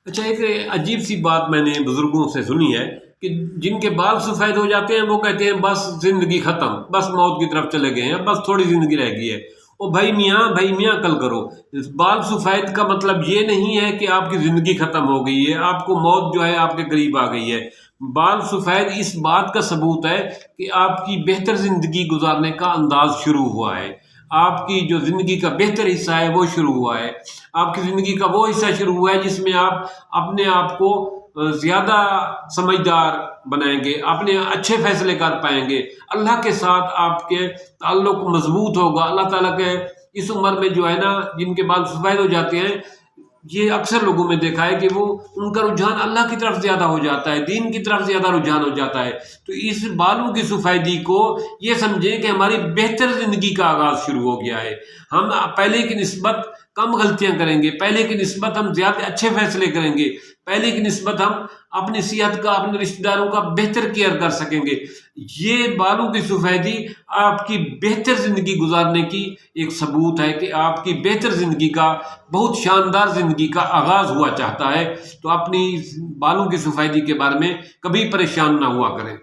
अच्छा, एक अजीब सी बात मैंने बुजुर्गों से सुनी है कि जिनके बाल सफ़ेद हो जाते हैं वो कहते हैं बस जिंदगी खत्म, बस मौत की तरफ चले गए हैं, बस थोड़ी जिंदगी रह गई है। ओ भाई मियाँ कल करो। इस बाल सफ़ेद का मतलब ये नहीं है कि आपकी जिंदगी खत्म हो गई है, आपको मौत जो है आपके करीब आ गई है। बाल सफ़ेद इस बात का सबूत है कि आपकी बेहतर जिंदगी गुजारने का अंदाज शुरू हुआ है। आपकी जो ज़िंदगी का बेहतर हिस्सा है वो शुरू हुआ है। आपकी ज़िंदगी का वो हिस्सा शुरू हुआ है जिसमें आप अपने आप को ज़्यादा समझदार बनाएँगे, अपने अच्छे फ़ैसले कर पाएँगे, अल्लाह के साथ आपके ताल्लुक मज़बूत होगा। अल्लाह ताला के इस उम्र में जो है ना, जिनके बाल सफ़ेद हो जाते हैं, ये अक्सर लोगों में देखा है कि वो उनका रुझान अल्लाह की तरफ ज़्यादा हो जाता है, दीन की तरफ ज़्यादा रुझान हो जाता है। तो इस बालों की सफ़ेदी को ये समझें कि हमारी बेहतर ज़िंदगी का आगाज़ शुरू हो गया है। हम पहले की निस्बत कम गलतियाँ करेंगे, पहले की निस्बत हम ज़्यादा अच्छे फ़ैसले करेंगे, पहले की निस्बत हम अपनी सेहत का, अपने रिश्तेदारों का बेहतर केयर कर सकेंगे। ये बालों की सफ़ेदी आपकी बेहतर ज़िंदगी गुजारने की एक सबूत है कि आपकी बेहतर ज़िंदगी का, बहुत शानदार ज़िंदगी का आगाज़ हुआ चाहता है। तो अपनी बालों की सफ़ेदी के बारे में कभी परेशान ना हुआ करें।